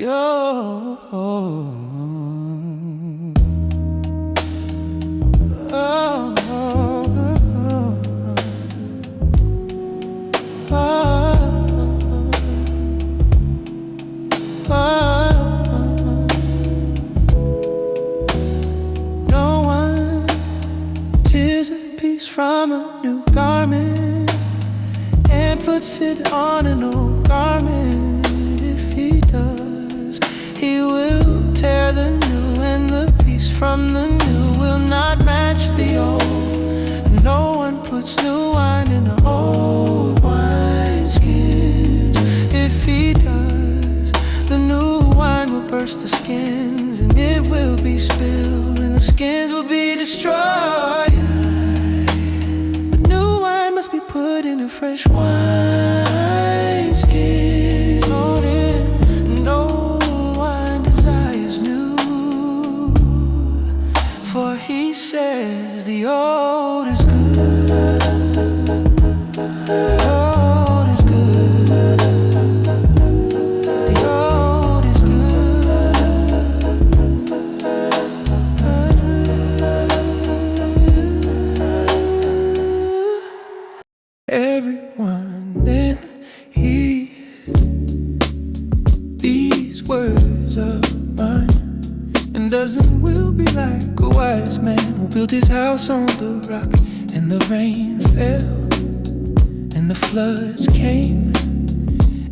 No one tears a piece from a new garment and puts it on an old garment. If he does, he will tear the new, and the piece from the new will not match the old. No one puts new wine in an old wineskins. If he does, the new wine will burst the skins, and it will be spilled, and the skins will be destroyed. But new wine must be put in a fresh wineskin. No wine desires new, for he says the old is good. The old is good. The old is good. Everyone then hears these words of mine, and doesn't will be like a wise man who built his house on the rock, and the rain fell, and the floods came,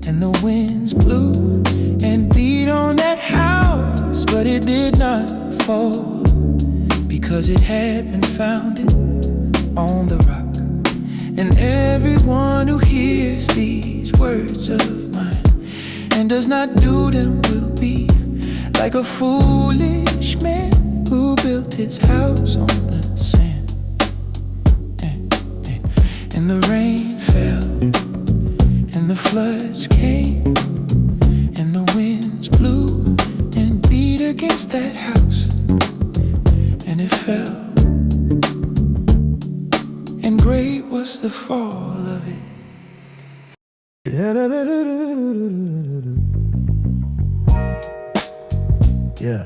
and the winds blew and beat on that house, but it did not fall, because it had been founded on the rock. And everyone who hears these words of mine and does not do them will be like a foolish man who built his house on the sand. And the rain fell, and the floods came, and the winds blew and beat against that house, and it fell, and great was the fall of it. Yeah.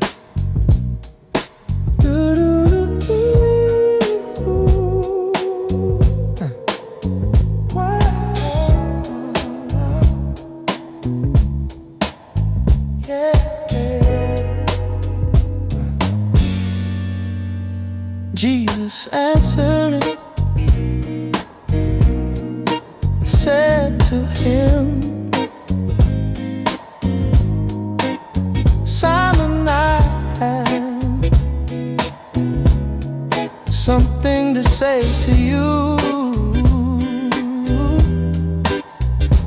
Jesus answering said to him, Simon, I have something to say to you.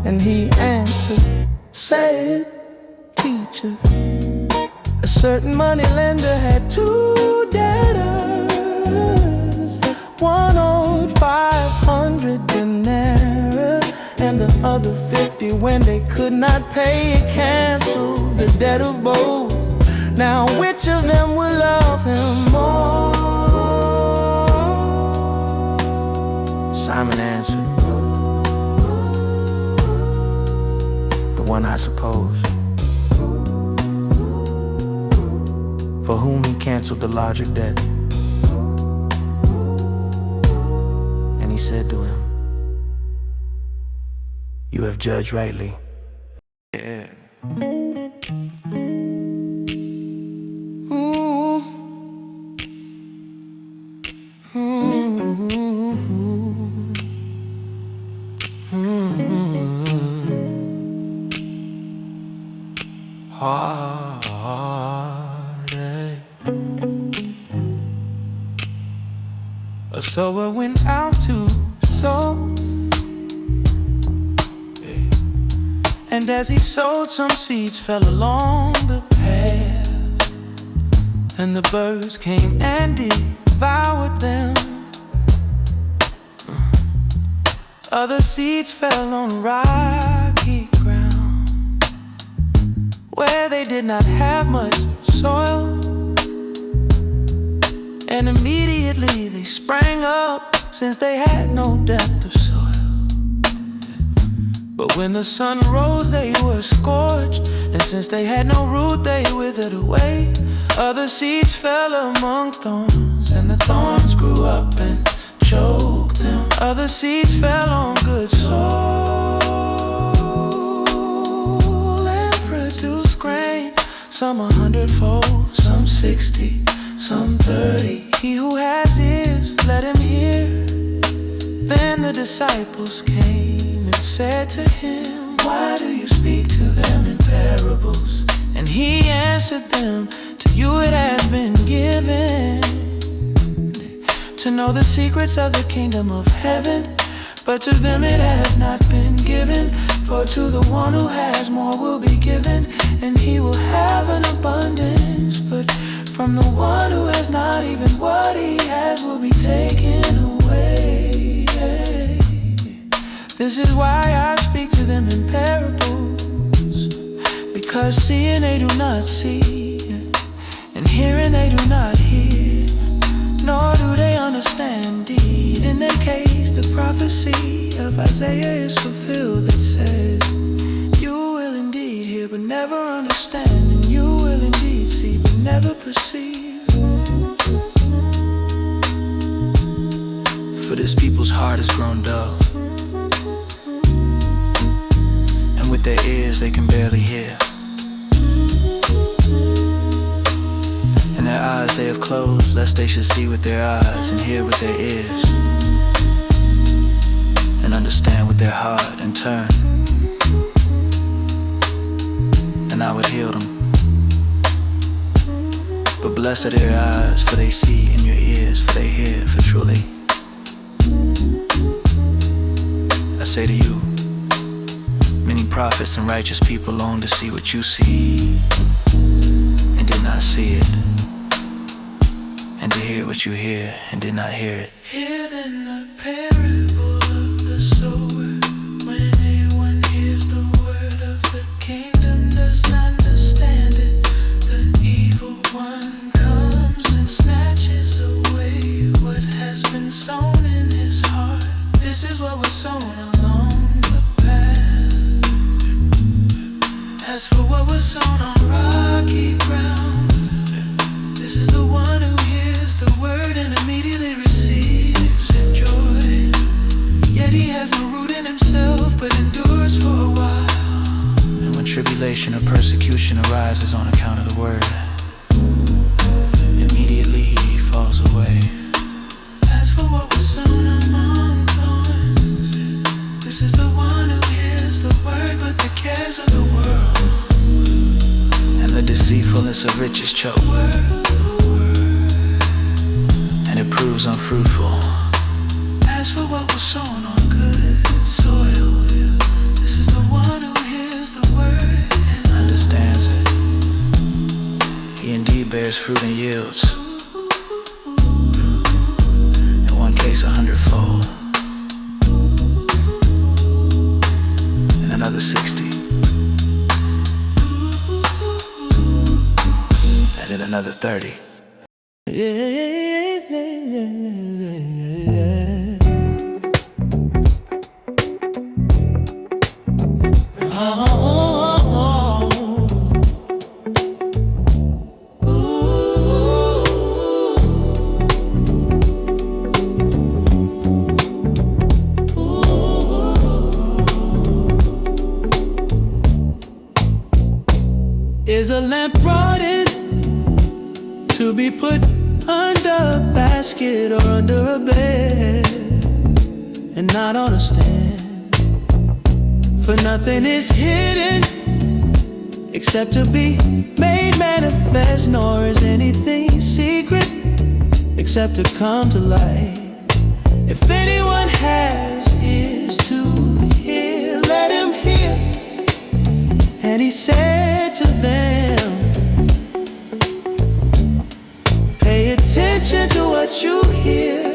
And he answered, said, Teacher, a certain money lender had two debtors. One owed 500 denarii, and the other 50. When they could not pay, it canceled the debt of both. Now which of them will love him more? Simon answered, the one, I suppose, for whom he canceled the larger debt. And he said to him, You have judged rightly. Yeah. Heartache. A sower went out to sow, and as he sowed, some seeds fell along the path, and the birds came and devoured them. Other seeds fell on rocky ground, where they did not have much soil, and immediately they sprang up, since they had no depth of soil. But when the sun rose, they were scorched, and since they had no root, they withered away. Other seeds fell among thorns, and the thorns grew up and choked them. Other seeds fell on good soil and produced grain, some 100-fold, some 60, some 30. He who has ears, let him hear. Then the disciples came and said to him, why do you speak to them in parables? And he answered them, to you it has been given to know the secrets of the kingdom of heaven, but to them it has not been given. For to the one who has more will be given, and he will have an abundance. But from the one who has not, even what he has will be taken away. This is why I speak to them in parables, because seeing they do not see, and hearing they do not hear, nor do they understand. Indeed, in their case, the prophecy of Isaiah is fulfilled that says, you will indeed hear but never understand, and you will indeed see but never perceive. For this people's heart has grown dull, and with their ears they can barely hear, and their eyes they have closed, lest they should see with their eyes and hear with their ears, and understand with their heart and turn, and I would heal them. But blessed are their eyes, for they see, and your ears, for they hear. For truly I say to you, many prophets and righteous people long to see what you see, and did not see it, and to hear what you hear, and did not hear it. Hear then the parable of the sower. When anyone hears the word of the kingdom, does not understand it, the evil one comes and snatches away what has been sown in his heart. This is what was sown along the path. As for what was sown on rocky ground, this is the one who hears the word and immediately receives it joy. Yet he has no root in himself, but endures for a while. And when tribulation or persecution arises on account of the word, immediately he falls away. As for what was sown among thorns, this is the one who hears the word, but the cares of the world and the deceitfulness of riches choke, and it proves unfruitful. As for what was sown on good soil, this is the one who hears the word and understands it. He indeed bears fruit and yields, in one case 100-fold, in another 60, and in another 30. Is a lamp brought in to be put under a basket or under a bed, and not on a stand? For nothing is hidden except to be made manifest, nor is anything secret except to come to light. If anyone has ears to hear, let him hear. And he said to them, pay attention to what you hear.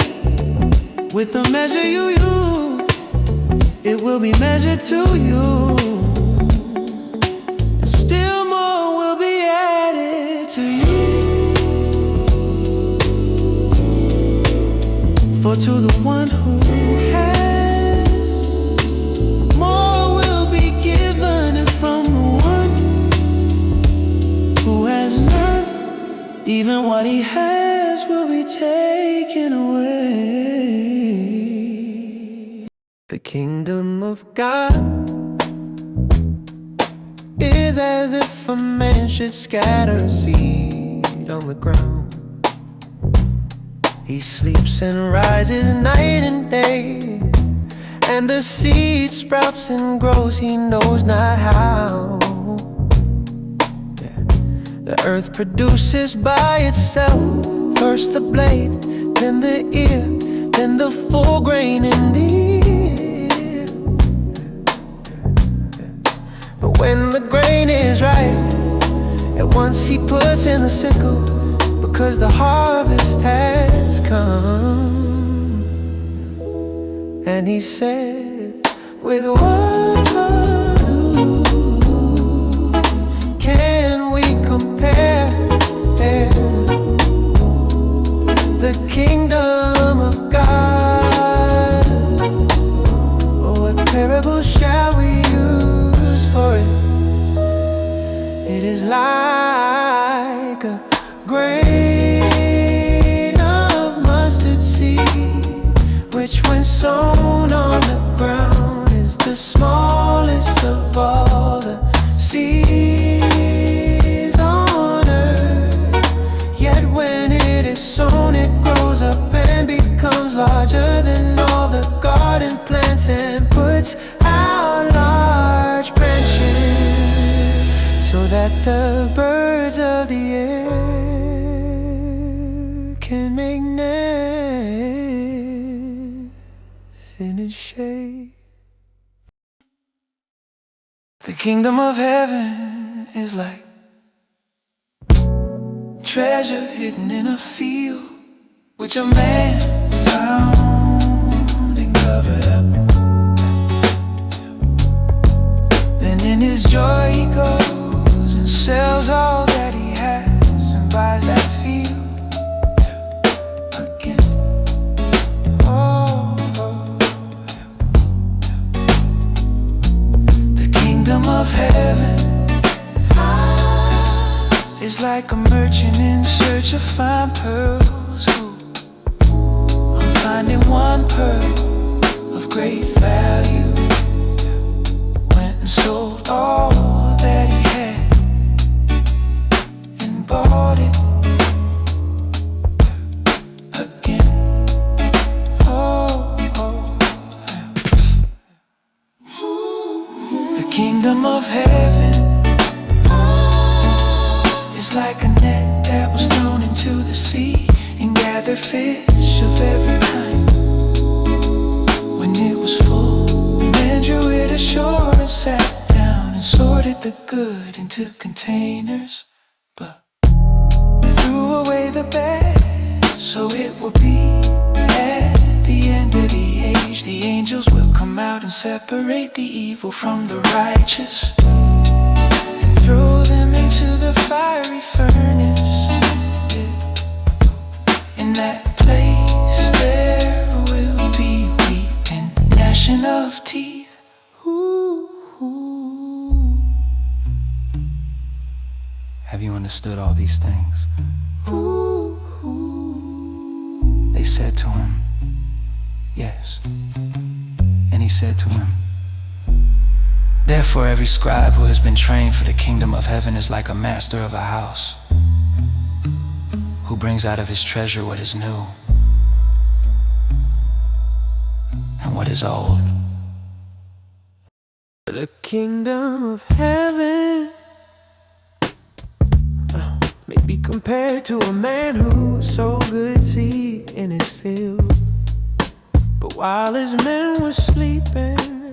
With the measure you use, it will be measured to you. Still more will be added to you. For to the one who has, more will Even what he has will be taken away. The kingdom of God is as if a man should scatter a seed on the ground. He sleeps and rises night and day, and the seed sprouts and grows, he knows not how. The earth produces by itself, first the blade, then the ear, then the full grain in the ear. But when the grain is ripe, at once he puts in the sickle, because the harvest has come. And he said, with what can we compare the kingdom of God? Or what parable shall we use for it? It is like a grain of mustard seed, which when sown on the ground is the smallest of all the seeds on earth. Yet when it is sown, it grows up and becomes larger than all the garden plants and puts out large branches, so that the birds of the air can make nests in its shade. The kingdom of heaven is like treasure hidden in a field, which a man found and covered up. Then in his joy he goes and sells all that he has and buys that field again. The kingdom of heaven is like a merchant in search of fine pearls, who, on finding one pearl of great value, went and sold all that he had and bought it again. The kingdom of heaven is like a net that was thrown into the sea and gathered fish of every kind. When it was full, men drew it ashore and sat down and sorted the good into containers, but threw away the bad. So it will be at the end of the age, the angels will come out and separate the evil from the righteous, throw them into the fiery furnace. In that place there will be weeping, gnashing of teeth. Ooh. Have you understood all these things? Ooh. They said to him, yes. And he said to him, therefore every scribe who has been trained for the kingdom of heaven is like a master of a house, who brings out of his treasure what is new and what is old. The kingdom of heaven may be compared to a man who sowed good seed in his field. But while his men were sleeping,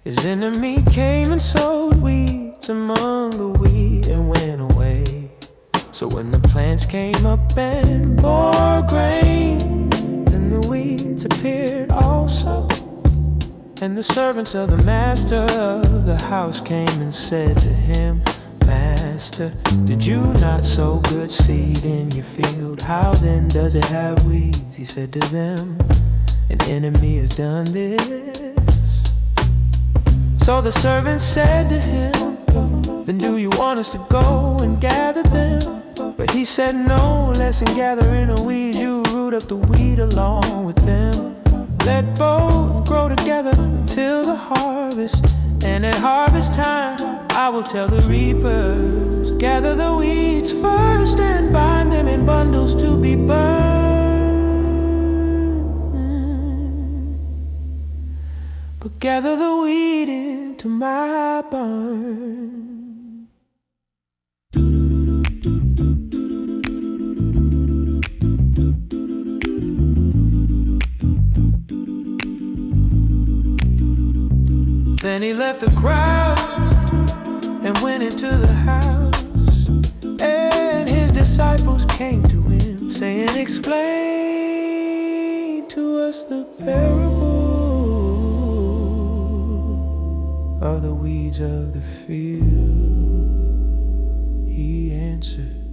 his enemy came and sowed weeds among the wheat and went away. So when the plants came up and bore grain, then the weeds appeared also. And the servants of the master of the house came and said to him, Master, did you not sow good seed in your field? How then does it have weeds? He said to them, an enemy has done this. So the servant said to him, then do you want us to go and gather them? But But he said no, lest in gathering the weeds you root up the weed along with them. Let both grow together till the harvest, and at harvest time I will tell the reapers, gather the weeds first and bind them in bundles to be burned. But gather the weed into my barn. Then he left the crowd and went into the house, and his disciples came to him, saying, explain to us the parable of the weeds of the field. He answered,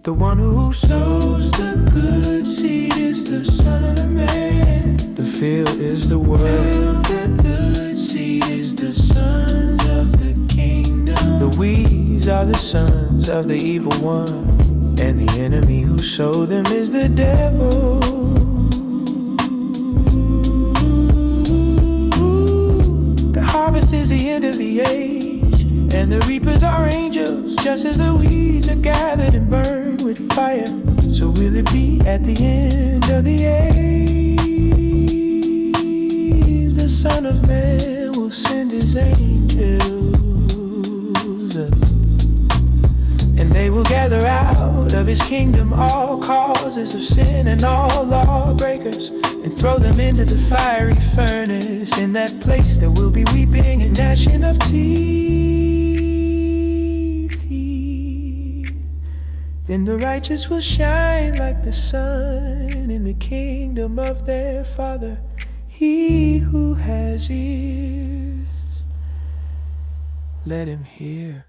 the one who sows the good seed is the Son of Man. The field is the world. The good seed is the sons of the kingdom. The weeds are the sons of the evil one, and the enemy who sowed them is the devil. The harvest is the end of the age, and the reapers are angels, just as the weeds are gathered and burned with fire. So will it be at the end of the age? The Son of Man will send his angels, and they will gather out of his kingdom all causes of sin and all lawbreakers, and throw them into the fiery furnace. In that place there will be weeping and gnashing of teeth. Then the righteous will shine like the sun in the kingdom of their Father. He who has ears, let him hear.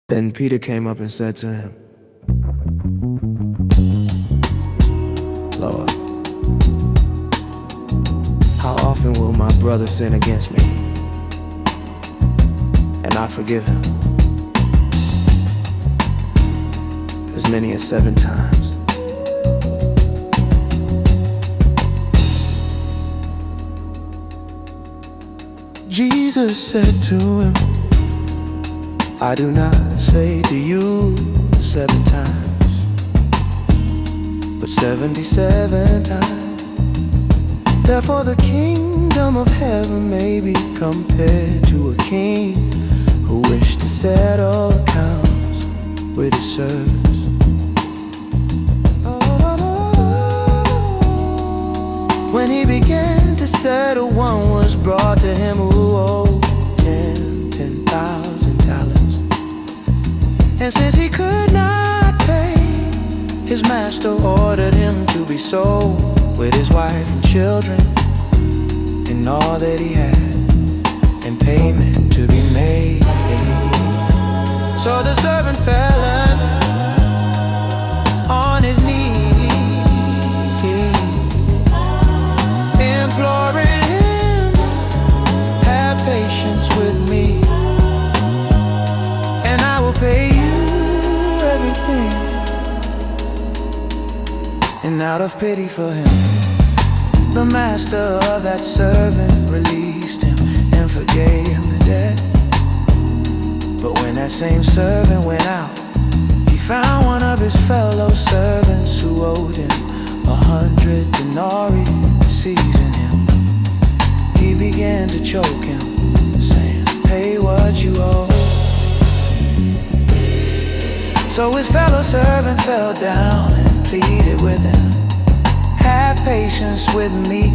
Then Peter came up and said to him, Lord, how often will my brother sin against me, and I forgive him? As many as 7 times. Jesus said to him, I do not say to you 7 times, but 77 times. Therefore the kingdom of heaven may be compared to a king who wished to settle accounts with his servants. When he began to settle, one was brought to him who owed 10,000 talents. And since he could not pay, his master ordered him to be sold with his wife and children and all that he had, and payment to be made. So the servant fell on his knees, imploring him, have patience with me, and I will pay you everything. And out of pity for him, the master of that servant released him and forgave him the debt. But when that same servant went out, he found one of his fellow servants who owed him 100 denarii, seizing him. He began to choke him, saying, pay what you owe. So his fellow servant fell down and pleaded with him, have patience with me,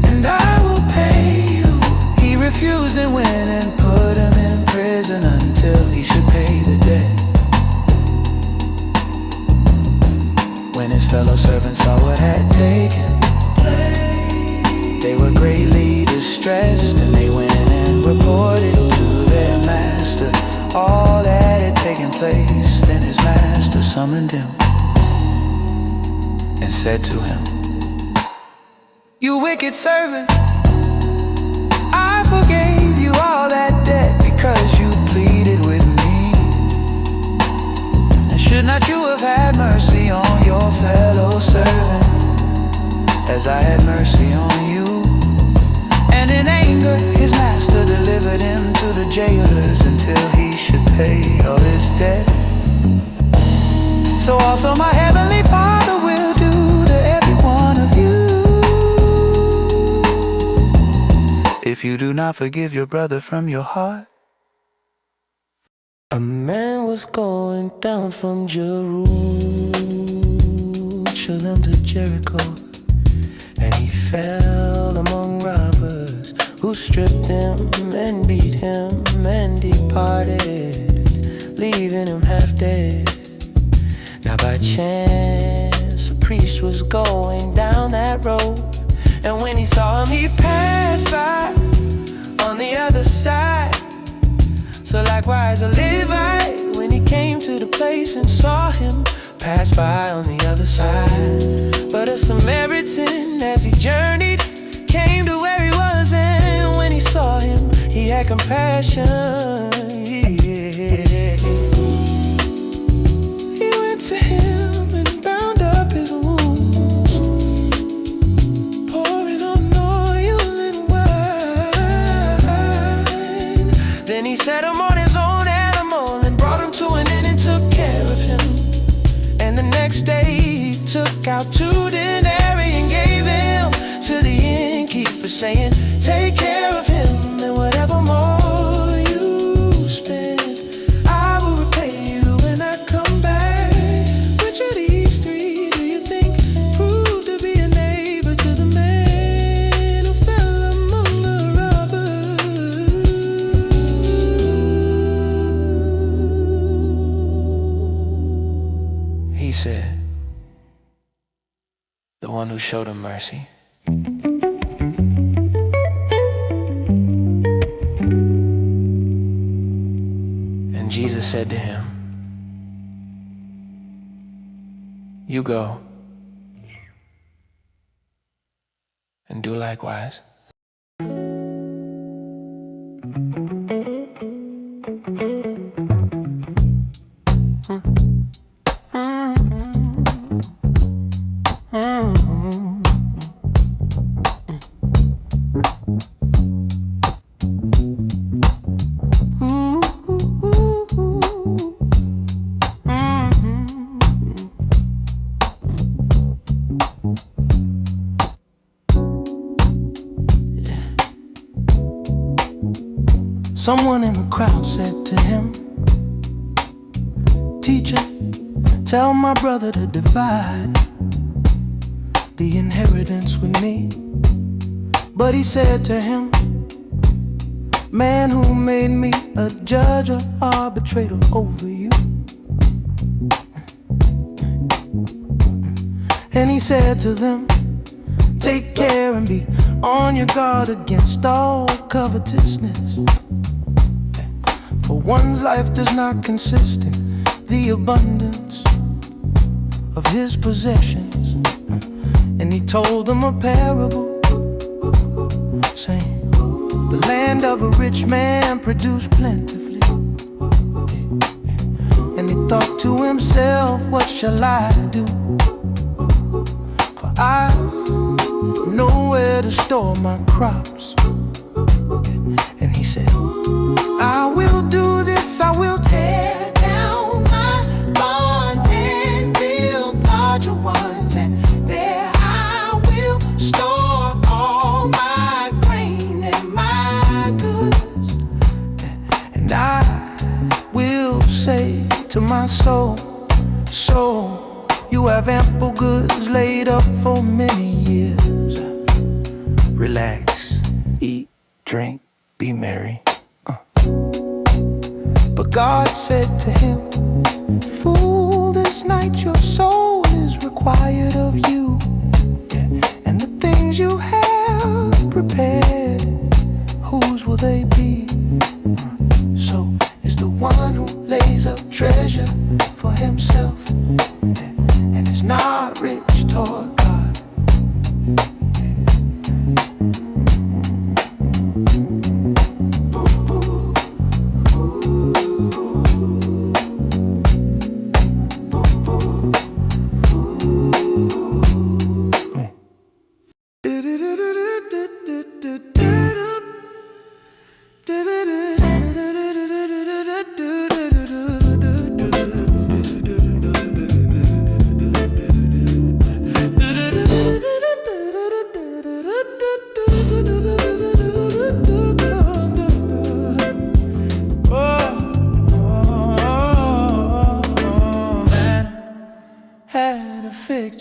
and I will pay you. He refused and went and put him in prison until he should pay the debt. When his fellow servants saw what had taken place, they were greatly distressed, and they went and reported to their master all that had taken place. Then his master summoned him and said to him, you wicked servant, I forgave you all that debt because you pleaded with me. jailers until he should pay all his debt. So also my heavenly Father will do to every one of you, if you do not forgive your brother from your heart. A man was going down from Jerusalem to Jericho, and he fell among robbers who stripped him and beat him and departed, leaving him half dead. Now by chance a priest was going down that road, and when he saw him he passed by on the other side. So likewise a Levite, when he came to the place and saw him, passed by on the other side. But a Samaritan, as he journeyed, came to where he was, and when he saw him he had compassion. He went to him and bound up his wounds, pouring on oil and wine. Then he set him on his own animal and brought him to an inn and took care of him. And the next day he took out 2 denarii and gave him to the innkeeper, saying, take care of him, and whatever more you spend, I will repay you when I come back. Which of these 3 do you think proved to be a neighbor to the man who fell among the robbers? He said, the one who showed him mercy. And Jesus said to him, you go and do likewise. Someone in the crowd said to him, teacher, tell my brother to divide the inheritance with me. But he said to him, man, who made me a judge or arbitrator over you? And he said to them, take care and be on your guard against all covetousness. For one's life does not consist in the abundance of his possessions. And he told them a parable, saying, the land of a rich man produced plentifully. And he thought to himself, what shall I do? For I know where to store my crops. And he said, I will do this, I will tear down my barns and build larger ones, and there I will store all my grain and my goods. And I will say to my soul, soul, you have ample goods laid up for many years. Relax, eat, drink, be merry. But God said to him, fool, this night your soul is required of you. And the things you have prepared, whose will they be? So is the one who lays up treasure for himself and is not rich toward God.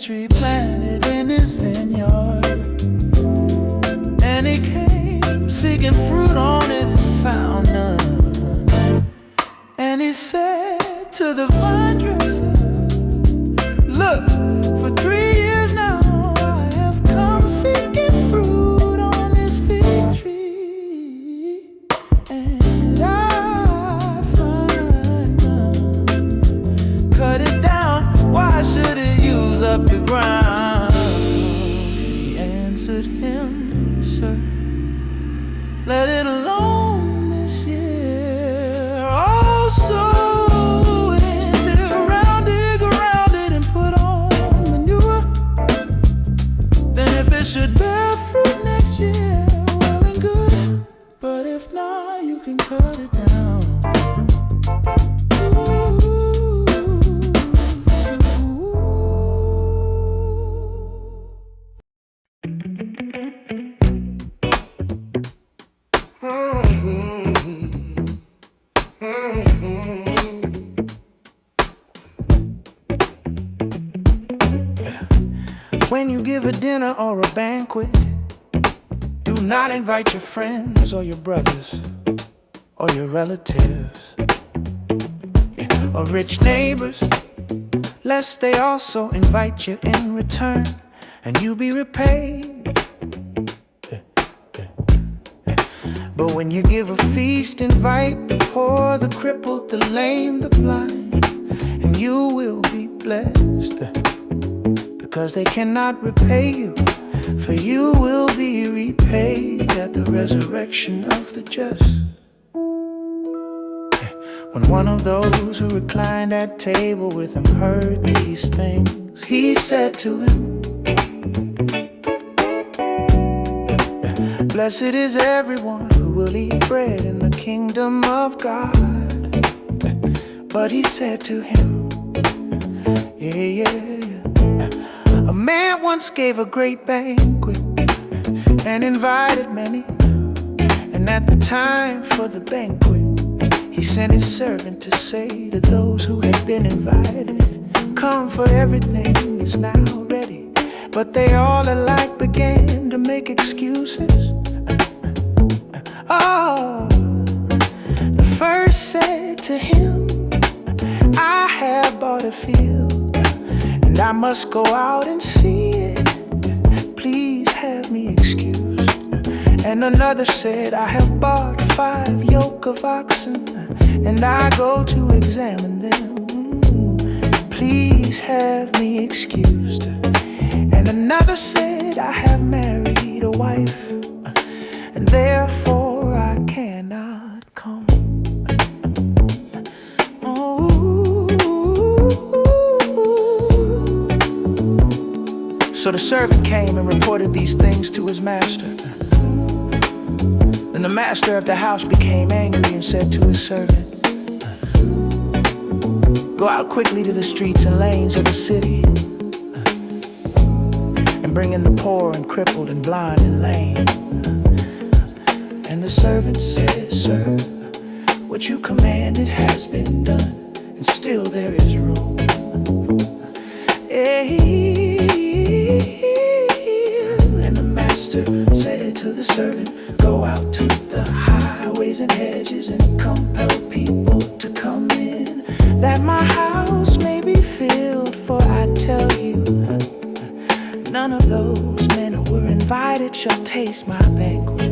tree planted in his vineyard. And he came seeking fruit on it and found none. And he said to the vine dresser, look, for 3 years now I have come seeking fruit on this fig tree, and I find none. Cut it down, why should it use up your ground? And he answered him, sir, let it alone this year. Also should bear fruit next year, well and good. But if not, you can cut it down. When you give a dinner or a banquet, do not invite your friends or your brothers or your relatives or rich neighbors, lest they also invite you in return and you be repaid. But when you give a feast, invite the poor, the crippled, the lame, the blind, and you will be blessed. Because they cannot repay you, for you will be repaid at the resurrection of the just. When one of those who reclined at table with him heard these things, he said to him, blessed is everyone who will eat bread in the kingdom of God. But he said to him, a man once gave a great banquet and invited many. And at the time for the banquet, he sent his servant to say to those who had been invited, come, for everything is now ready. But they all alike began to make excuses. Oh, the first said to him, I have bought a field and I must go out and see it. Please have me excused. And another said, I have bought 5 yoke of oxen and I go to examine them. Please have me excused. And another said, I have married a wife and therefore I cannot come. So the servant came and reported these things to his master. Then the master of the house became angry and said to his servant, go out quickly to the streets and lanes of the city and bring in the poor and crippled and blind and lame. And the servant said, sir, what you commanded has been done, and still there is room. And the master said to the servant, go out to the highways and hedges and compel people to come in, that my house may be filled. For I tell you, none of those men who were invited shall taste my banquet.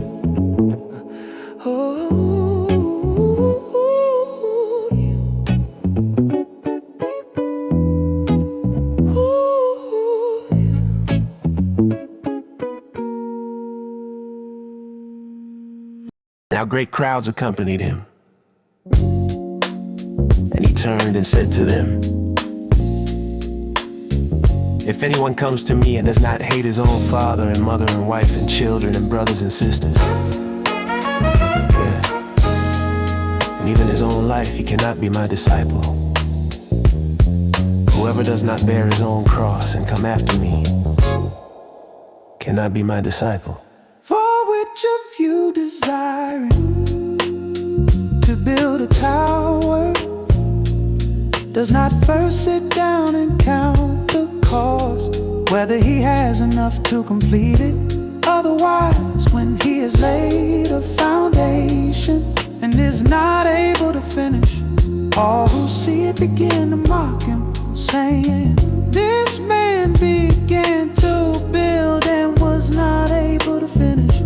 Now great crowds accompanied him. And he turned and said to them, if anyone comes to me and does not hate his own father and mother and wife and children and brothers and sisters, and even his own life, he cannot be my disciple. Whoever does not bear his own cross and come after me cannot be my disciple. For which of you desiring to build a tower does not first sit down and count the cost, whether he has enough to complete it. Otherwise, when he has laid a foundation and is not able to finish, all who see it begin to mock him, saying, this man began to build and was not able to finish.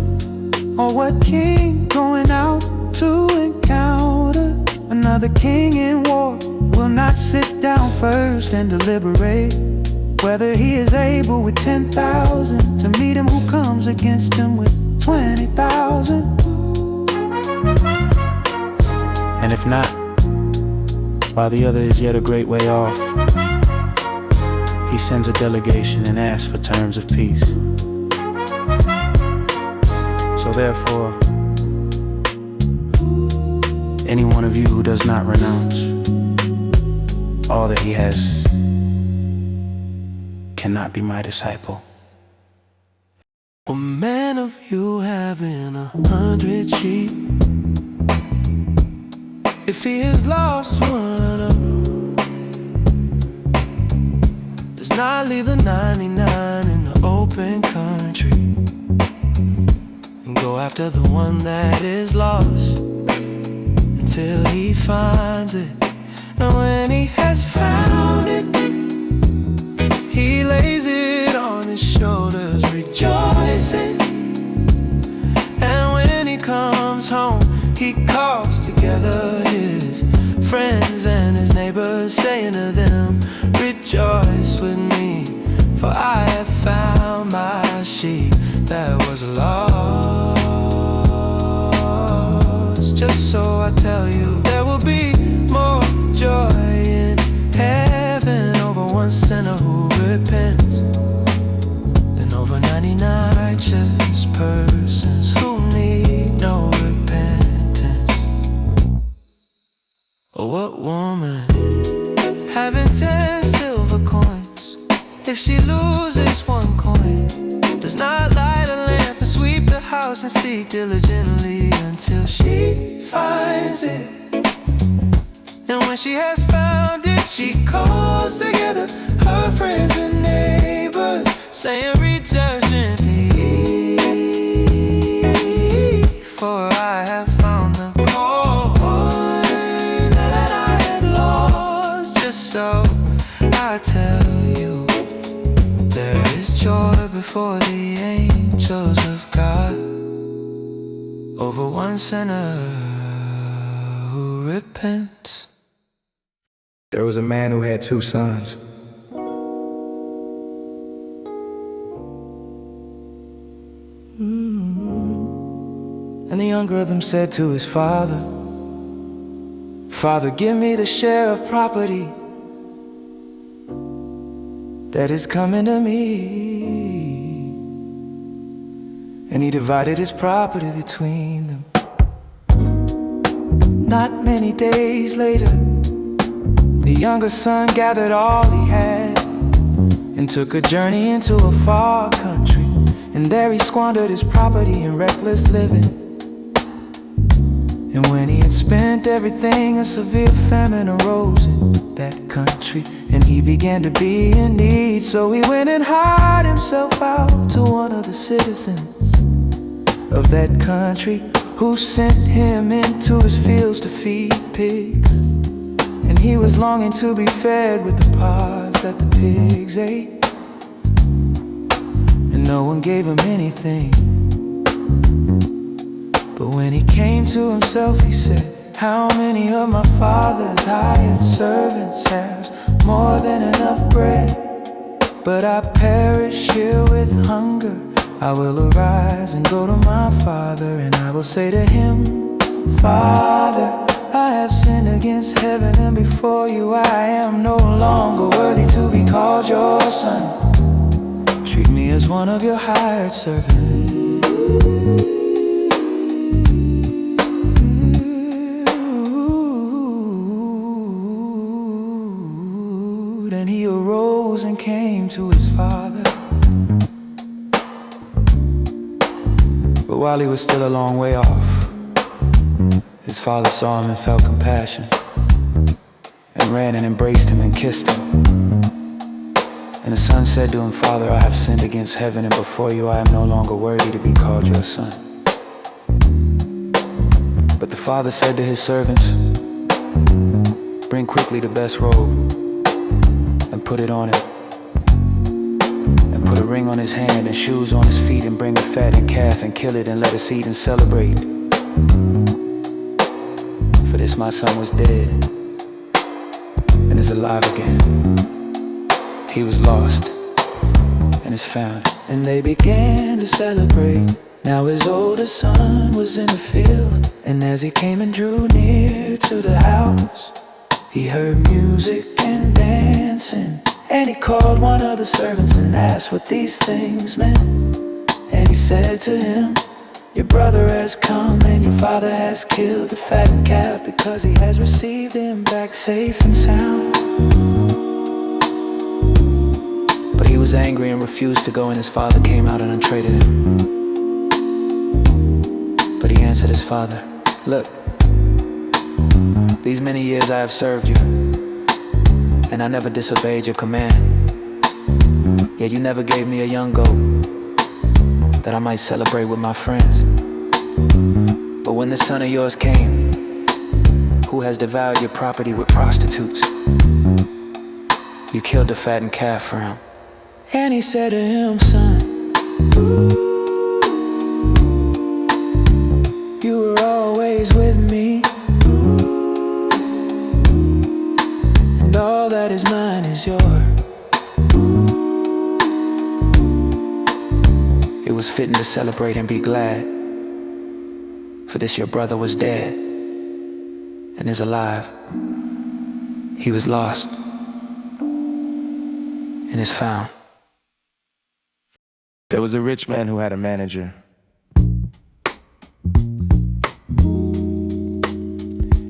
Or what king going out to encounter another king in war will not sit down first and deliberate whether he is able with 10,000 to meet him who comes against him with 20,000? And if not, while the other is yet a great way off, he sends a delegation and asks for terms of peace. So therefore, any one of you who does not renounce all that he has cannot be my disciple. A man of you having 100 sheep, if he has lost one of them, does not leave the 99 in the open country and go after the one that is lost until he finds it. And when he has found it, he lays it on his shoulders, rejoicing. And when he comes home, he calls together his friends and his neighbors, saying to them, rejoice with me, for I have found my sheep that was lost. Just so I tell you, there will be more joy in heaven over one sinner who repents than over 99 righteous persons who need no repentance. Or what woman having 10 silver coins, if she loses one coin, does not light a lamp and sweep the house and seek diligently until she finds it? And when she has found it, she calls together her friends and neighbors, saying, return to ye, for I have found the coin that I had lost. Just so I tell you, there is joy before the angels of God over one sinner who repents. There was a man who had 2 sons. And the younger of them said to his father, Father, give me the share of property that is coming to me. And he divided his property between them. Not many days later, the younger son gathered all he had and took a journey into a far country. And there he squandered his property in reckless living. And when he had spent everything, a severe famine arose in that country, and he began to be in need. So he went and hired himself out to one of the citizens of that country, who sent him into his fields to feed pigs. And he was longing to be fed with the pods that the pigs ate, and no one gave him anything. But when he came to himself, he said, how many of my father's hired servants have more than enough bread? But I perish here with hunger. I will arise and go to my father, and I will say to him, Father, I have sinned against heaven and before you. I am no longer worthy to be called your son. Treat me as one of your hired servants. Then he arose and came to his father. But while he was still a long way off, his father saw him and felt compassion, and ran and embraced him and kissed him. And the son said to him, Father, I have sinned against heaven, and before you I am no longer worthy to be called your son. But the father said to his servants, bring quickly the best robe and put it on him, and put a ring on his hand and shoes on his feet, and bring a fattened calf and kill it, and let us eat and celebrate. For this my son was dead and is alive again. He was lost and is found. And they began to celebrate. Now his oldest son was in the field, and as he came and drew near to the house, he heard music and dancing. And he called one of the servants and asked what these things meant. And he said to him, your brother has come, and your father has killed the fattened calf, because he has received him back safe and sound. But he was angry and refused to go, and his father came out and untraded him. But he answered his father, look, these many years I have served you, and I never disobeyed your command. Yet you never gave me a young goat, that I might celebrate with my friends. But when this son of yours came, who has devoured your property with prostitutes, you killed the fattened calf for him. And he said to him, son, you were always with me, and all that is mine is yours. It was fitting to celebrate and be glad, for this your brother was dead and is alive. He was lost and is found. There was a rich man who had a manager.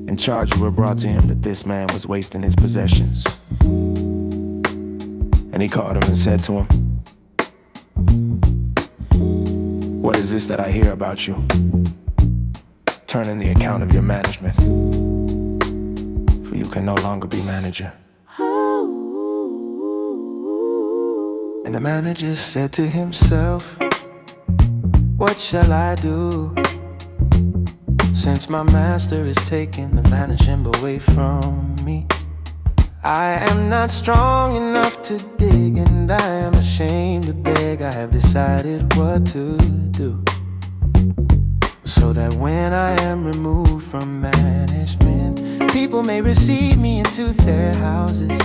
And charges were brought to him that this man was wasting his possessions. And he called him and said to him, what is this that I hear about you? Turn in the account of your management, for you can no longer be manager. And the manager said to himself, what shall I do, since my master is taking the management away from me? I am not strong enough to dig, and I am ashamed to beg. I have decided what to do, so that when I am removed from management, people may receive me into their houses.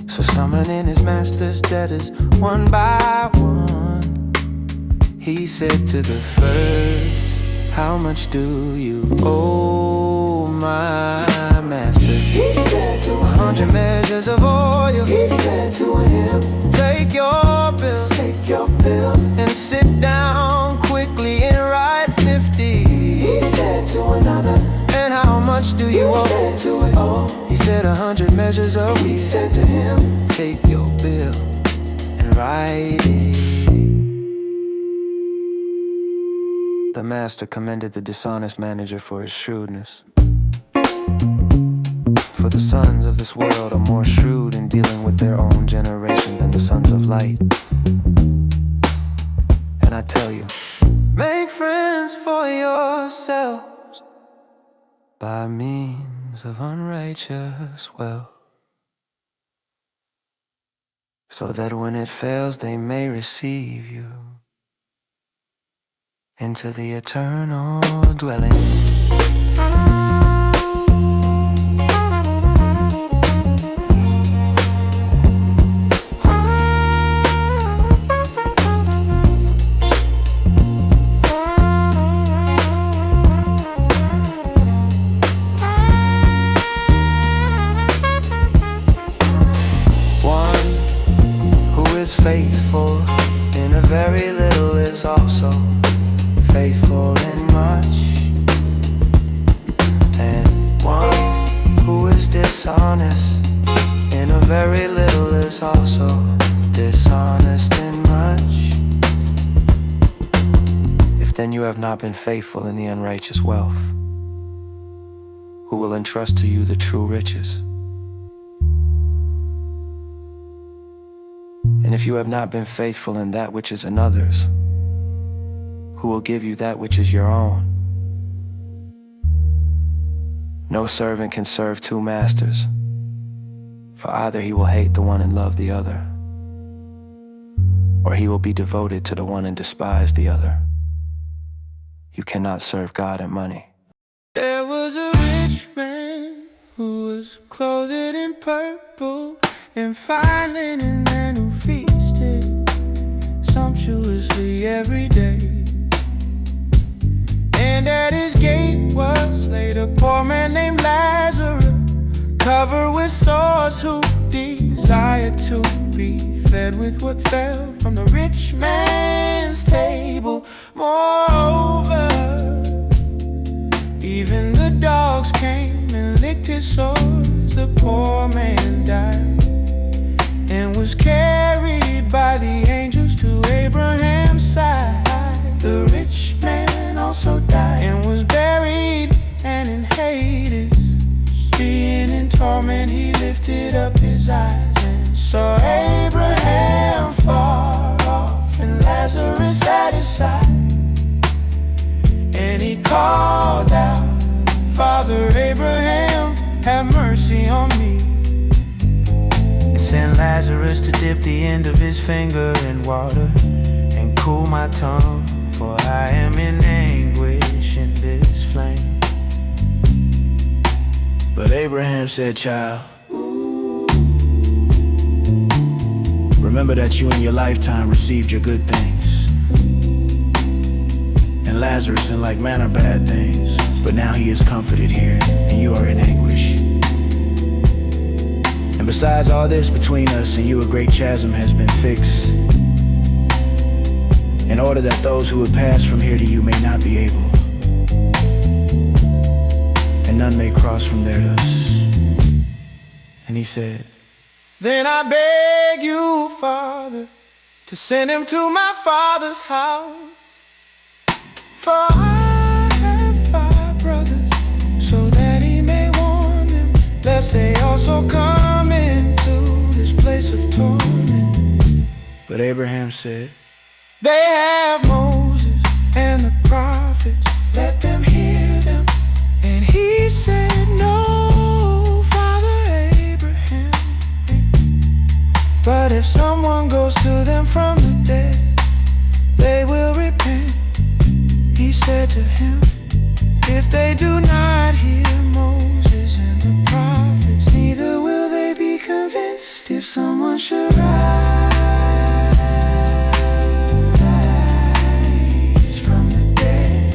So summoning his master's debtors one by one, he said to the first, how much do you owe my master? He said to 100 measures of oil. He said to him, take your bill, and sit down quickly and write 50. He said to another, and how much do you owe? Said to it all. He said 100 measures of wheat. He said to him, take your bill and write it. The master commended the dishonest manager for his shrewdness. For the sons of this world are more shrewd in dealing with their own generation than the sons of light. And I tell you, make friends for yourselves by means of unrighteous wealth, so that when it fails they may receive you into the eternal dwelling. Faithful in a very little is also faithful in much. And one who is dishonest in a very little is also dishonest in much. If then you have not been faithful in the unrighteous wealth, who will entrust to you the true riches? And if you have not been faithful in that which is another's, who will give you that which is your own? No servant can serve two masters, for either he will hate the one and love the other, or he will be devoted to the one and despise the other. You cannot serve God and money. There was a rich man who was clothed in purple and fine linen, and who feasted sumptuously every day. And at his gate was laid a poor man named Lazarus, covered with sores, who desired to be fed with what fell from the rich man's table. Moreover, even the dogs came and licked his sores. The poor man died and was carried by the angels to Abraham's side. The rich man also died and was buried, and in Hades, being in torment, he lifted up his eyes and saw Abraham far off and Lazarus at his side. And he called out, Father Abraham, have mercy on me, and send Lazarus to dip the end of his finger in water and cool my tongue, for I am in anguish in this flame. But Abraham said, child, remember that you in your lifetime received your good things, and Lazarus in like manner bad things. But now he is comforted here, and you are in anguish. And besides all this, between us and you a great chasm has been fixed, in order that those who would pass from here to you may not be able, and none may cross from there to us. And he said, then I beg you, Father, to send him to my father's house, for I have 5 brothers, so that he may warn them, lest they also come into this place of torment. but Abraham said, they have Moses and the prophets, let them hear them. And he said, no, Father Abraham, but if someone goes to them from the dead, they will repent. He said to him, if they do not hear Moses and the prophets, neither will they be convinced if someone should rise from the dead.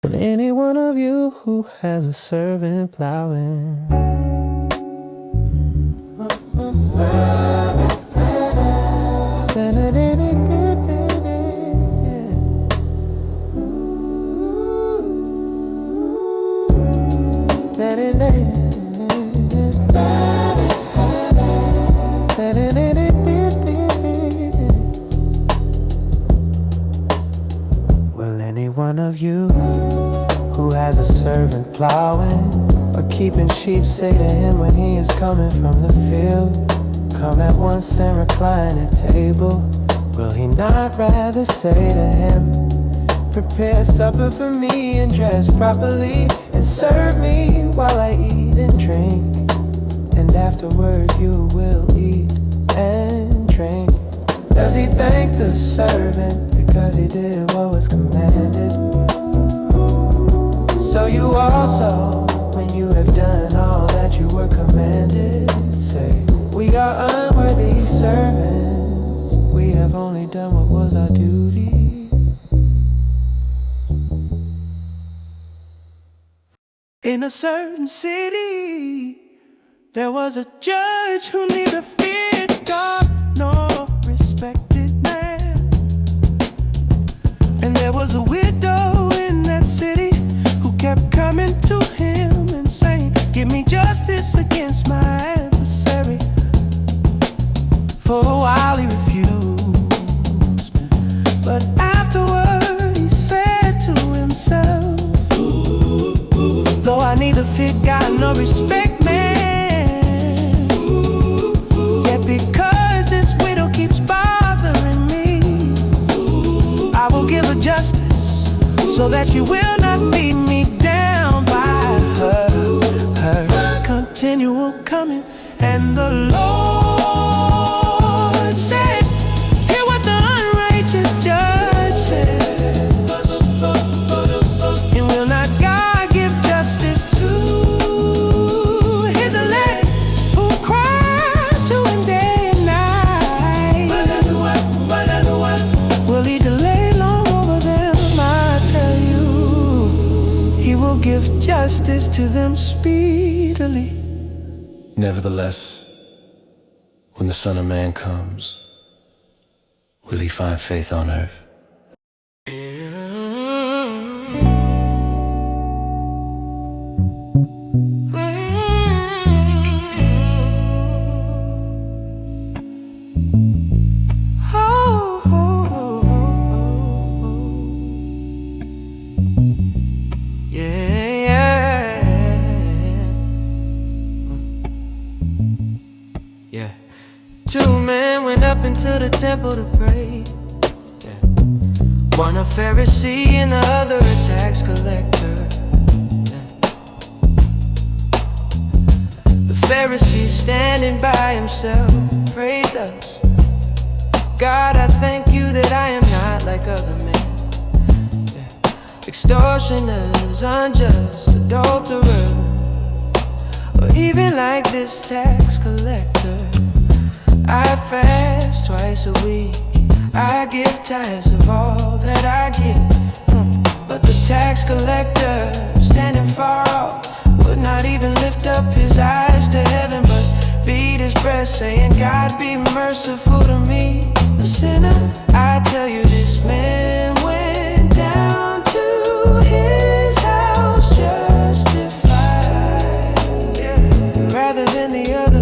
But any one of you who has a servant plowing, well, any one of you who has a servant plowing or keeping sheep, say to him when he is coming from the field, come at once and recline at table. Will he not rather say to him, prepare supper for me and dress properly, and serve me while I eat and drink, and afterward you will eat and drink? Does he thank the servant because he did what was commanded? So you also, when you have done all that you were commanded, say, we are unworthy servants, we have only done what was our duty. In a certain city, there was a judge who neither feared God nor respected man. And there was a widow in that city who kept coming to him and saying, give me justice against my adversary. For a while he refused, respect man. Yet because this widow keeps bothering me, I will give her justice so that she will not beat me down by her continual coming. And the Lord said, hear what the unrighteous judge said. And will not God give justice to his elect who cry to him day and night? Will he delay long over them? I tell you, he will give justice to them speedily. Nevertheless, when the Son of Man comes, will he find faith on earth? Two men went up into the temple to pray. One a Pharisee and the other a tax collector. The Pharisee standing by himself prayed thus: God, I thank you that I am not like other men, extortioners, unjust, adulterers, or even like this tax collector. I fast twice a week, I give tithes of all that I get. But the tax collector, standing far off, would not even lift up his eyes to heaven, but beat his breast, saying, God, be merciful to me, a sinner. I tell you, this man went down to his house justified, rather than the other.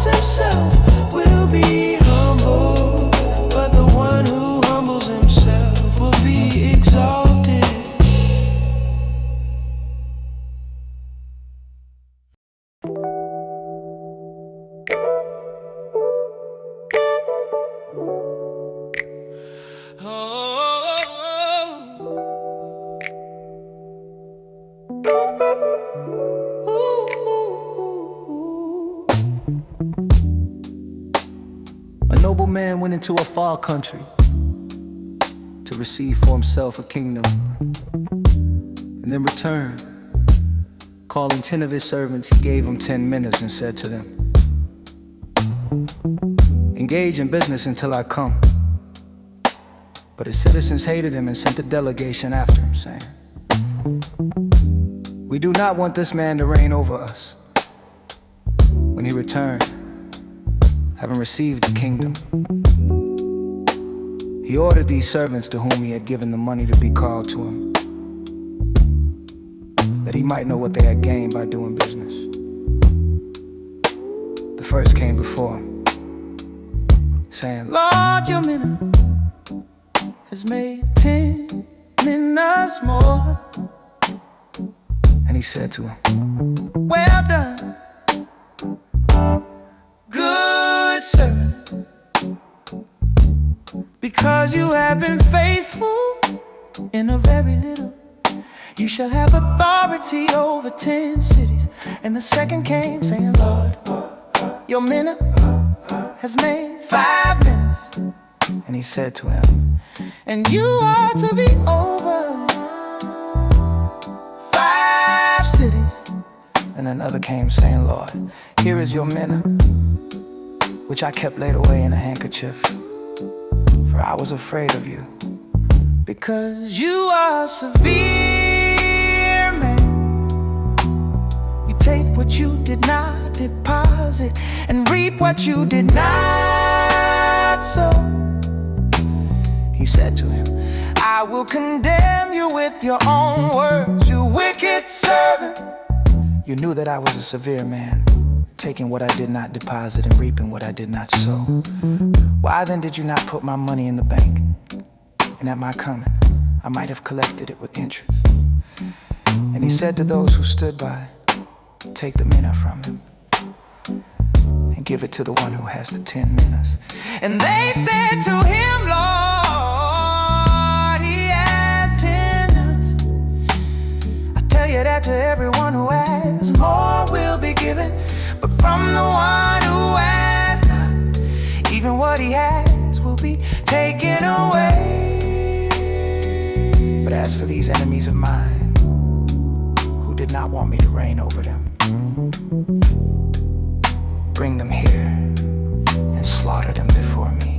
Himself will be humble, but the one who humbles himself will be exalted. A noble man went into a far country to receive for himself a kingdom, and then returned. Calling 10 of his servants, he gave them 10 minas and said to them, engage in business until I come. But his citizens hated him and sent a delegation after him, saying, we do not want this man to reign over us. When he returned, having received the kingdom, he ordered these servants to whom he had given the money to be called to him, that he might know what they had gained by doing business. The first came before him, saying, Lord, your mina has made 10 minas more. And he said to him, well done, good servant. Because you have been faithful in a very little, you shall have authority over 10 cities. And the second came, saying, Lord, your mina has made 5 minas. And he said to him, and you are to be over 5 cities. And another came, saying, Lord, here is your mina, which I kept laid away in a handkerchief, for I was afraid of you, because you are severe, man. You take what you did not deposit and reap what you did not sow. He said to him, I will condemn you with your own words, you wicked servant. You knew that I was a severe man, taking what I did not deposit and reaping what I did not sow. Why then did you not put my money in the bank? And at my coming, I might have collected it with interest. And he said to those who stood by, take the mina from him and give it to the one who has the 10 minas. And they said to him, Lord, he has 10 minas. I tell you that to everyone who has, more will be given. But from the one who has not, even what he has will be taken away. But as for these enemies of mine, who did not want me to reign over them, bring them here and slaughter them before me.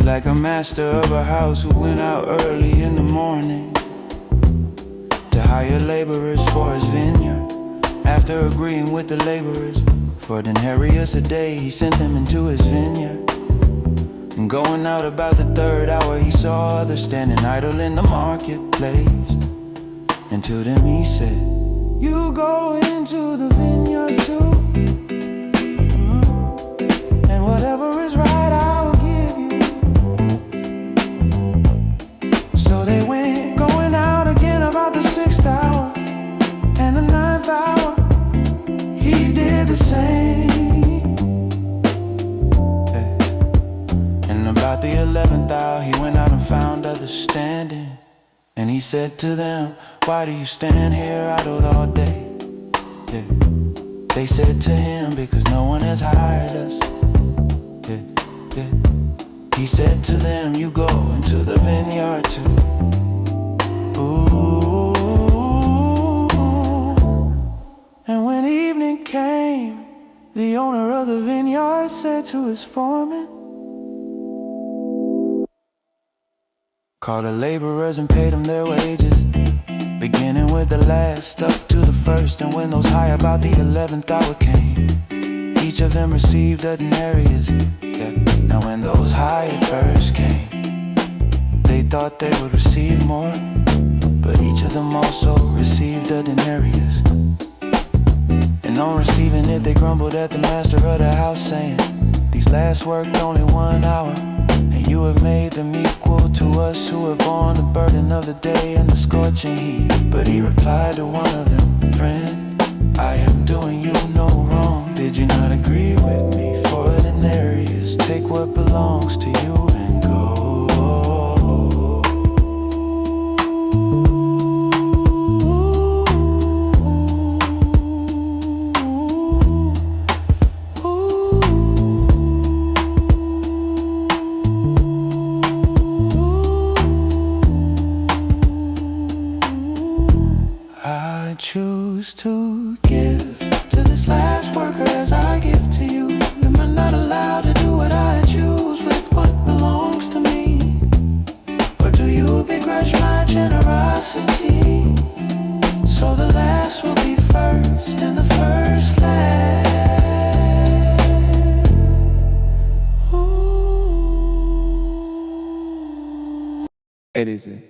Like a master of a house who went out early in the morning to hire laborers for his vineyard. After agreeing with the laborers for denarius a day, he sent them into his vineyard. And going out about the 3rd hour, he saw others standing idle in the marketplace. And to them he said, you go into the vineyard too, and whatever is right I will give you. So they went, going out again about the 6th hour and the 9th hour. He did the same. And about the 11th hour, he went out and found others standing. And he said to them, why do you stand here idle all day? They said to him, because no one has hired us. He said to them, you go into the vineyard too. Ooh. And when evening came, the owner of the vineyard said to his foreman, call the laborers and paid them their wages, beginning with the last up to the first. And when those high about the 11th hour came, each of them received a denarius. Now when those high at first came, they thought they would receive more, but each of them also received a denarius. And on receiving it, they grumbled at the master of the house, saying, these last worked only 1 hour, and you have made them equal to us who have borne the burden of the day and the scorching heat. But he replied to one of them, friend, I am doing you no wrong. Did you not agree with me for a denarius? Take what belongs to you and go. I choose to give to this last worker as I give to you. Am I not allowed to do what I choose with what belongs to me? Or do you begrudge my generosity? So the last will be first and the first last. Ooh. It is it.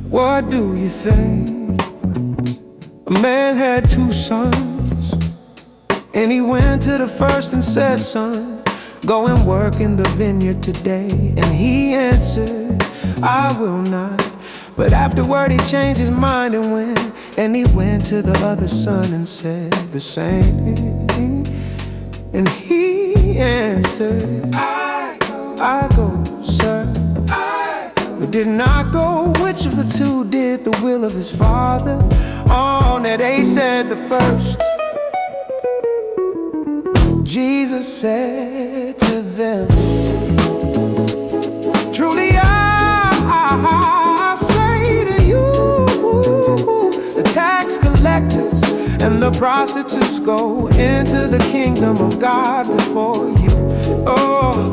What do you think? A man had 2 sons, and he went to the first and said, son, go and work in the vineyard today. And he answered, I will not. But afterward he changed his mind and he went to the other son and said the same. And he answered, I go, sir. But did not go. Which of the two did the will of his father? On that they said the first. Jesus said to them, truly I say to you, the tax collectors and the prostitutes go into the kingdom of God before you. Oh,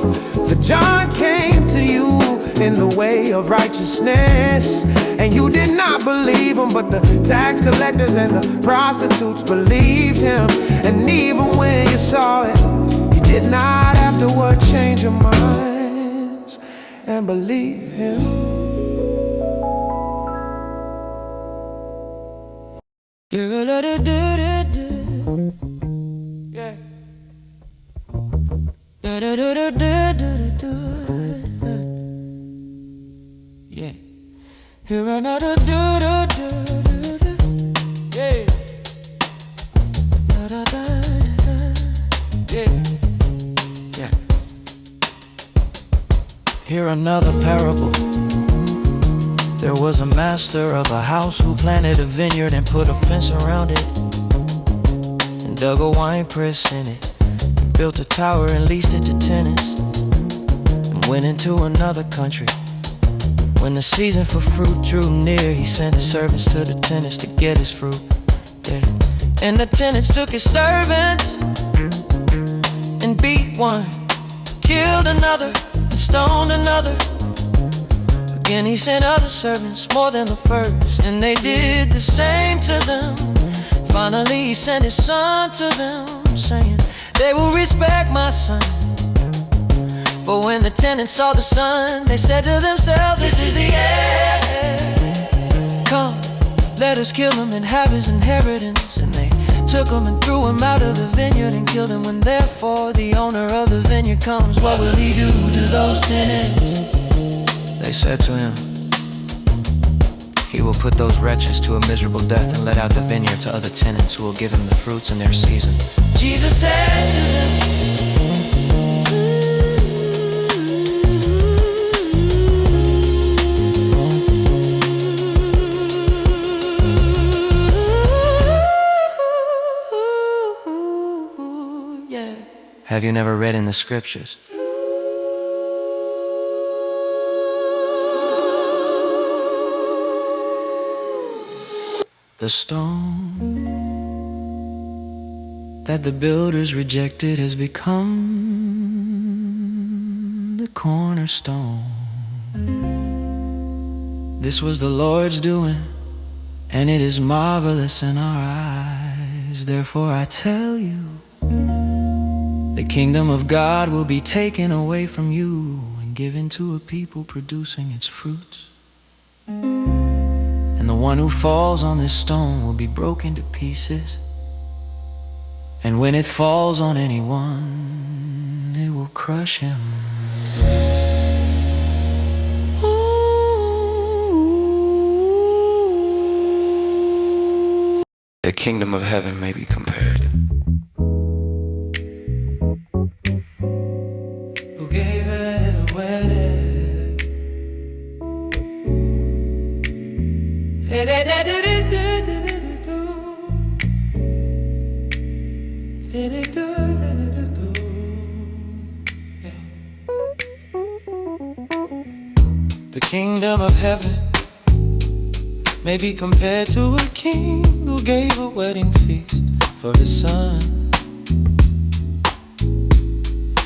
for John came to you in the way of righteousness, and you did not believe him, but the tax collectors and the prostitutes believed him. And even when you saw it, you did not afterward change your minds and believe him. Yeah. Yeah. Here another yeah. Yeah. Hear another parable. There was a master of a house who planted a vineyard and put a fence around it, and dug a wine press in it, and built a tower and leased it to tenants, and went into another country. When the season for fruit drew near, he sent his servants to the tenants to get his fruit. Yeah. And the tenants took his servants and beat one, killed another, and stoned another. Again he sent other servants, more than the first, and they did the same to them. Finally he sent his son to them, saying, they will respect my son. But when the tenants saw the son, they said to themselves, this is the end. Come, let us kill him and have his inheritance. And they took him and threw him out of the vineyard and killed him. When therefore the owner of the vineyard comes, what will he do to those tenants? They said to him, he will put those wretches to a miserable death and let out the vineyard to other tenants who will give him the fruits in their season. Jesus said to them, have you never read in the scriptures? The stone that the builders rejected has become the cornerstone. This was the Lord's doing, and it is marvelous in our eyes. Therefore I tell you, the kingdom of God will be taken away from you and given to a people producing its fruits. And the one who falls on this stone will be broken to pieces. And when it falls on anyone, it will crush him. The kingdom of heaven may be compared. Who gave it a wedding? The kingdom of heaven may be compared to a king who gave a wedding feast for his son,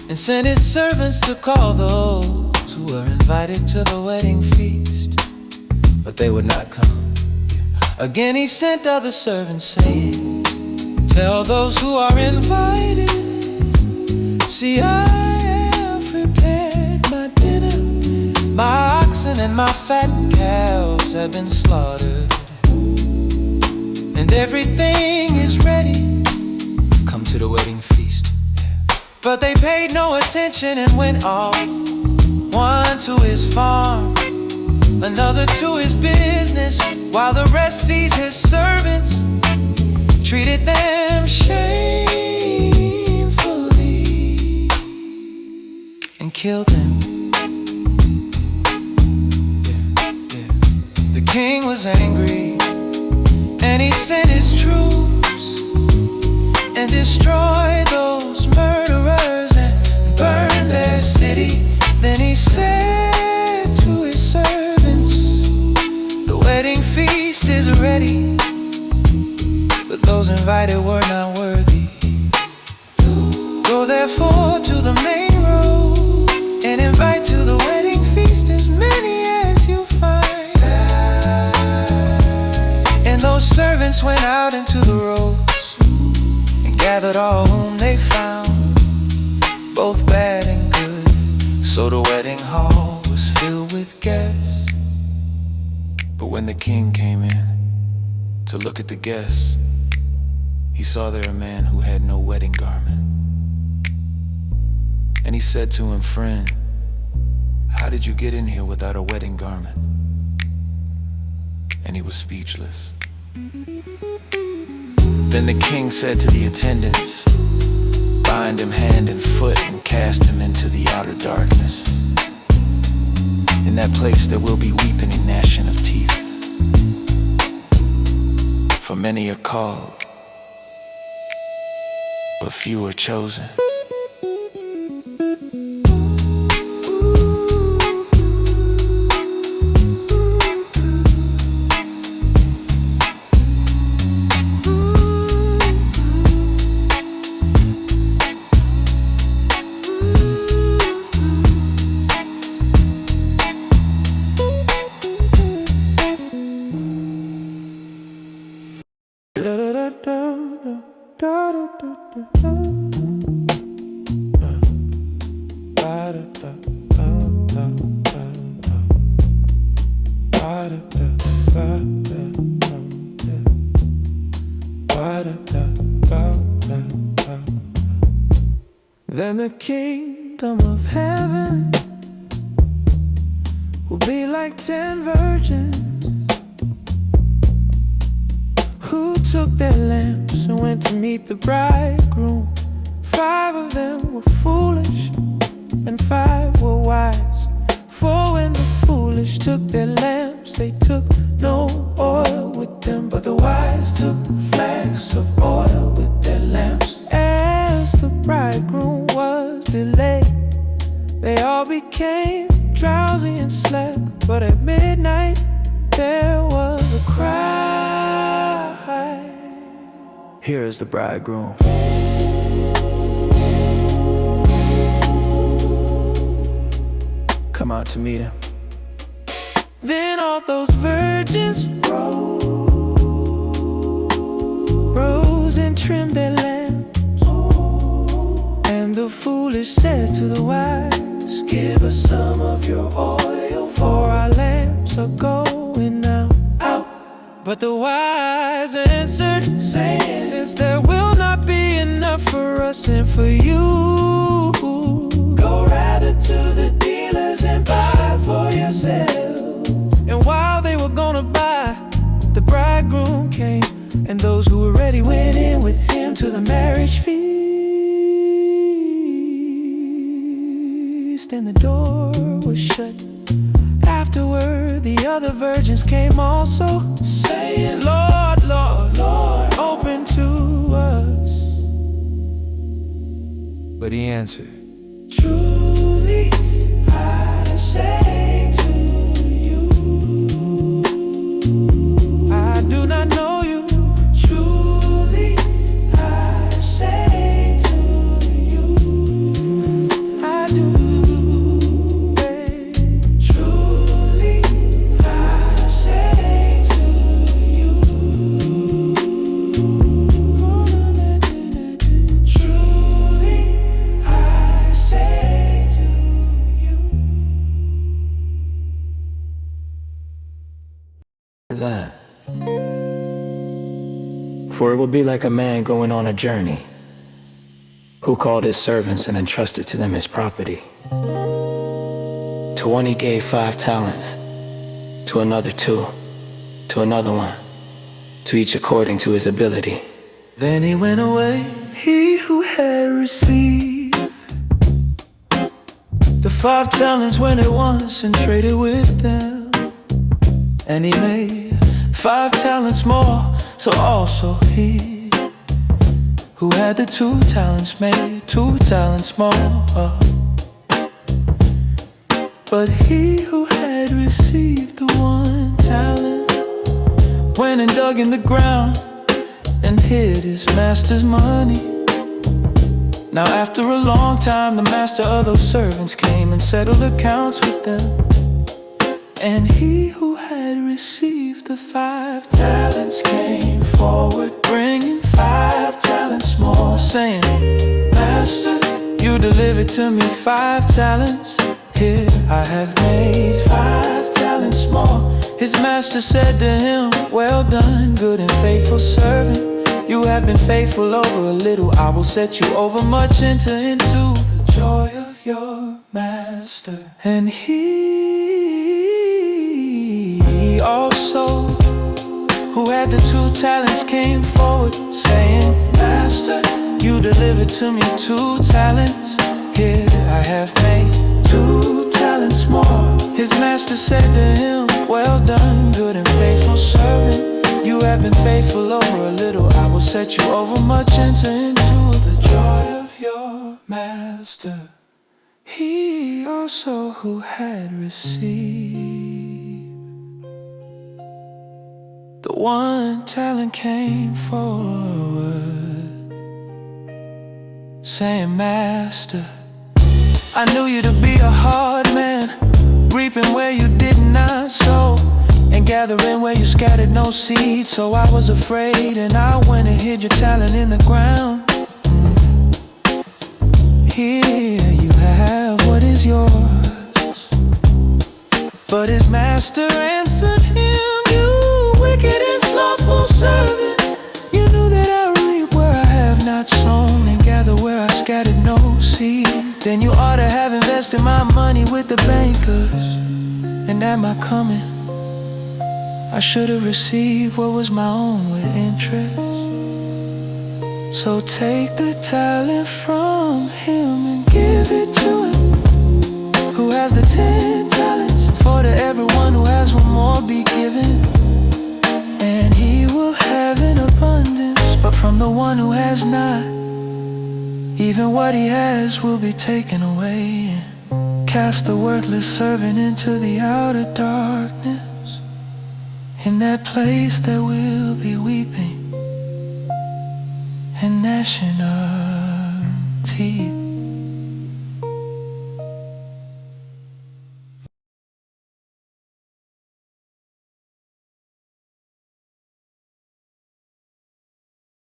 and sent his servants to call those who were invited to the wedding feast, but they would not come. Again he sent other servants, saying, tell those who are invited, see, I have prepared my dinner. My oxen and my fat calves have been slaughtered, and everything is ready. Come to the wedding feast. But they paid no attention and went off, one to his farm, another to his business, while the rest sees his servants, treated them shamefully and killed them. The king was angry, and he sent his troops and destroyed those murderers and burned their city. Then he said to his servants, the wedding feast is ready, but those invited were not worthy. Go therefore to the main road and invite to the wedding feast as many as you find. And those servants went out into the roads and gathered all whom they found, both bad and good. So the wedding hall was filled with guests. But when the king came in to look at the guests, he saw there a man who had no wedding garment. And he said to him, "Friend, how did you get in here without a wedding garment?" And he was speechless. Then the king said to the attendants, "Bind him hand and foot and cast him into the outer darkness. In that place there will be weeping and gnashing of teeth. For many are called, but few are chosen." Then the kingdom of heaven will be like 10 virgins who took their lamps and went to meet the bridegroom. 5 of them were foolish and 5 were wise. For when the foolish took their lamps, they took no oil with them, but the wise took flasks of oil with their lamps. As the bridegroom was delayed, they all became drowsy and slept. But at midnight there was a cry, "Here is the bridegroom." Come out to meet him. Then all those virgins rose and trimmed their lamps. And the foolish said to the wise, "Give us some of your oil, for our lamps are going out." But the wise answered, saying, "Since there will not be enough for us and for you, go rather to the dealers and buy for yourselves." And while they were gonna buy, the bridegroom came, and those who were ready went in with him to the marriage feast, and the door was shut. Afterward, the other virgins came also, saying, "Lord, Lord, Lord, open to us." But he answered, "Truly I say to you, I do not know you. Truly I say to you, I do. Truly I say to you, truly I say to you." That. For it will be like a man going on a journey, who called his servants and entrusted to them his property. To one he gave 5 talents, to another 2, to another 1, to each according to his ability. Then he went away, He who had received the 5 talents went at once and traded with them. And he made 5 talents more, so also he who had the 2 talents made 2 talents more. But he who had received the 1 talent went and dug in the ground and hid his master's money. Now after a long time, the master of those servants came and settled accounts with them. And he who had received the 5 talents came forward, bringing 5 talents more, saying, Master, you delivered to me 5 talents. Here I have made 5 talents more. His master said to him, well done, good and faithful servant. You have been faithful over a little, I will set you over much. Enter into the joy of your master. And he also, who had the 2 talents, came forward, saying, Master, you delivered to me 2 talents. Here I have made 2 talents more. His master said to him, well done, good and faithful servant. You have been faithful over a little, I will set you over much. Enter into the joy of your master. He also who had received the 1 talent came forward, saying, Master, I knew you to be a hard man, reaping where you did not sow, and gathering where you scattered no seed. So I was afraid and I went and hid your talent in the ground. Here you have what is yours. But his master answered him, you wicked and slothful servant. You knew that I reap where I have not sown, and gather where I scattered no seed. Then you ought to have invested my money with the bankers, and at my coming I should have received what was my own with interest. So take the talent from him and give it to him who has the 10 talents. For to everyone who has will more be given, and he will have an abundance. But from the one who has not, even what he has will be taken away. Cast the worthless servant into the outer darkness. In that place there will be weeping and gnashing of teeth.